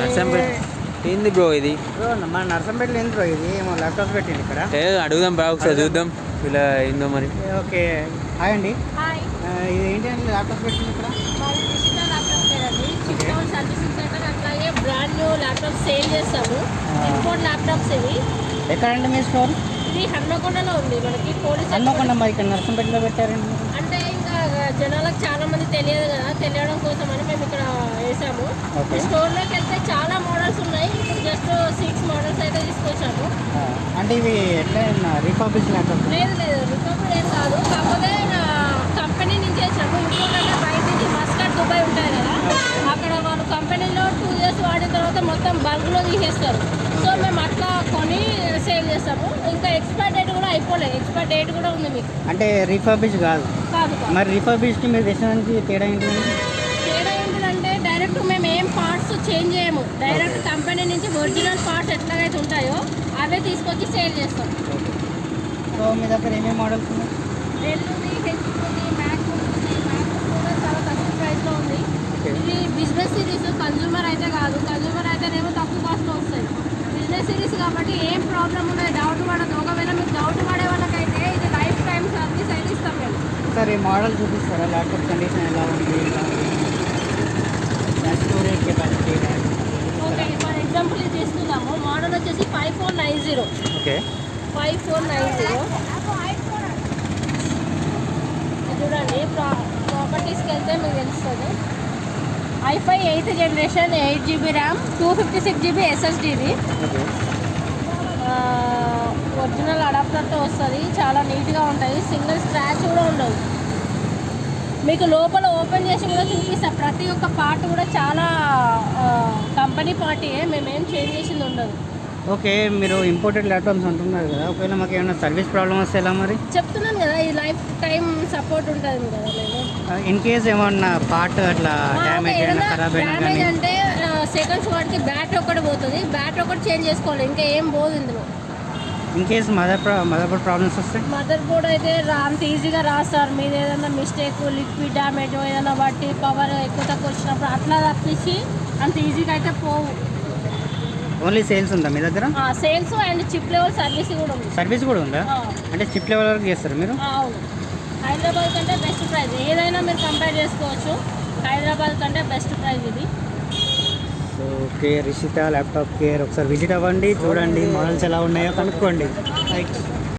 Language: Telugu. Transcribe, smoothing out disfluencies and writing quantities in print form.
నర్సంపేట ఏంది బ్రో ఇది? బ్రో మన నర్సంపేటలో ఏంది బ్రో ఇది? ఏమో ల్యాప్టాప్స్ పెట్టింది ఇక్కడ. అడుగుదాం బా, ఒకసారి చూద్దాం ఇలా ఏందో మరి. ఓకే, హాయ్ అండి. హాయ్, ఇది ఏంటి అండి ల్యాప్టాప్స్ పెట్టింది ఇక్కడ? మాది డిజిటల్ ల్యాప్టాప్ లేదండి. చిట్కాల్ సర్వీసింగ్ సెంటర్, అట్లాగే బ్రాండ్ న్యూ ల్యాప్టాప్ సేల్ చేస్తాము. ఇంపోర్ట్ ల్యాప్టాప్స్ ఇవి. ఎక్కడండి మీ స్టోర్? ఇది హన్మకొండలో ఉంది. మనకి పోలీస్ హన్మకొండ, మరి ఇక్కడ నర్సంపేటలో పెట్టారండి. అంటే ఇంకా జనాలకు చాలా మంది తెలియదు కదా, తెలియడం కోసం అని మేము ఇక్కడ వేసాము. ఓకే. స్టోర్లోకి వెళ్తే చాలా మోడల్స్ ఉన్నాయి. ఇప్పుడు జస్ట్ 6 మోడల్స్ అయితే తీసుకొచ్చాము. అంటే ఇవి ఎట్లా రీఫర్బిష్ ల్యాప్టాప్? లేదు లేదు, రికవరీ ఏం కాదు. కాకపోతే కంపెనీ నుంచి వచ్చాము. ఇంకోటి అంటే బయట నుంచి మస్కట్ దుబాయ్ ఉంటాయి కదా, అక్కడ వాళ్ళు కంపెనీలో 2 ఇయర్స్ వాడిన తర్వాత మొత్తం బల్క్లో తీసేస్తారు. సో మేము అట్లా కొని సేల్ చేస్తాము. ఇంకా ఎక్స్పైర్ డేట్ కూడా అయిపోలేదు, ఎక్స్పైర్ డేట్ కూడా ఉంది మీకు. అంటే రీఫర్బిష్ కాదు? కాదు. మరి రీఫర్బిష్కి మీరు తెచ్చినానికి తేడా ఏంటండి? తేడా ఏంటంటే డైరెక్ట్ మేము ఏం పార్ట్స్ చేంజ్ చేయము. డైరెక్ట్ కంపెనీ నుంచి ఒరిజినల్ పార్ట్స్ ఎట్లాగైతే ఉంటాయో అవే తీసుకొచ్చి సేల్ చేస్తాం. సో మీ దగ్గర ఏమేమి మోడల్స్ ఉన్నాయి? డెల్ ఉంది, హెచ్పీ ఉంది, మ్యాక్ ఉంది. మ్యాక్ కూడా చాలా తక్కువ ప్రైస్లో ఉంది. ఇది బిజినెస్ సిరీస్, కన్జ్యూమర్ అయితే కాదు. కన్జ్యూమర్ అయితేనేమో తక్కువ కాస్ట్లో వస్తాయి. బిజినెస్ సిరీస్ కాబట్టి ఏం ప్రాబ్లం ఉండదు, డౌట్ పడదు. ఒకవేళ మీకు డౌట్ పడే వాళ్ళకైతే ఇది లైఫ్ టైం సర్వీస్ అయితే ఇస్తాం మేము. సార్ ఈ మోడల్ చూపిస్తారా? ల్యాప్టాప్ కండిషన్ ఎలా ఉంది, storage capacity? Okay, for example ఇది తీసుకుందాము. మోడల్ వచ్చేసి 5490. ఓకే, 5490 చూడండి. ప్రాపర్టీస్కి వెళ్తే మీకు తెలుస్తుంది. i5 8th generation, 8GB RAM, 256GB SSDది. ఓకే. ఒరిజినల్ అడాప్టర్తో వస్తుంది. చాలా నీట్గా ఉంటుంది, సింగిల్ స్క్రాచ్ కూడా ఉండదు. మీకు లోపల ఓపెన్ చేసి కూడా చూపిస్తా. ప్రతి ఒక్క పార్ట్ కూడా చాలా కంపెనీ పార్టీయే, మేమేం చేంజ్ చేసింది ఉండదు. ఓకే, మీరు ఇంపోర్టెడ్ ల్యాప్టాప్స్ అంటున్నారు కదా, ఒకవేళ మాకు ఏమైనా సర్వీస్ ప్రాబ్లమ్ వస్తే ఎలా మరి? చెప్తున్నాను కదా, ఈ లైఫ్ టైం సపోర్ట్ ఉంటుంది కదా మేము. ఇన్ కేస్ ఏమన్నా పార్ట్ అట్లా డ్యామేజ్ అయినా, ఖరాబ్ అయినా కానీ? డ్యామేజ్ అంటే సెకండ్స్ వాటికి బ్యాటరీ ఒకటి పోతుంది. బ్యాటరీ ఒకటి చేంజ్ చేసుకోవాలి, ఇంకా ఏం పోదు ఇందులో. In case mother board problems వస్తే? మదర్ బోర్డ్ అయితే అంత ఈజీగా రాస్తారు. మీరు ఏదైనా మిస్టేక్, లిక్విడ్ డ్యామేజ్ ఏదైనా బట్టి పవర్ ఎక్కువ తక్కువ వచ్చినప్పుడు అట్లా తప్పించి అంత ఈజీగా అయితే పోవు. ఓన్లీ సేల్స్ ఉందా మీ దగ్గర? Sales and chip level service కూడా ఉంది. సర్వీస్ కూడా ఉందా? అంటే చిప్ లెవెల్ వరకు చేస్తారు మీరు? అవును. హైదరాబాద్ కంటే బెస్ట్ ప్రైస్. ఏదైనా మీరు కంపేర్ చేసుకోవచ్చు. హైదరాబాద్ కంటే బెస్ట్ ప్రైస్ ఇది. So okay, Rishitha laptop care ఒకసారి విజిట్ అవ్వండి, చూడండి మోడల్స్ ఎలా ఉన్నాయో కనుక్కోండి. రైట్.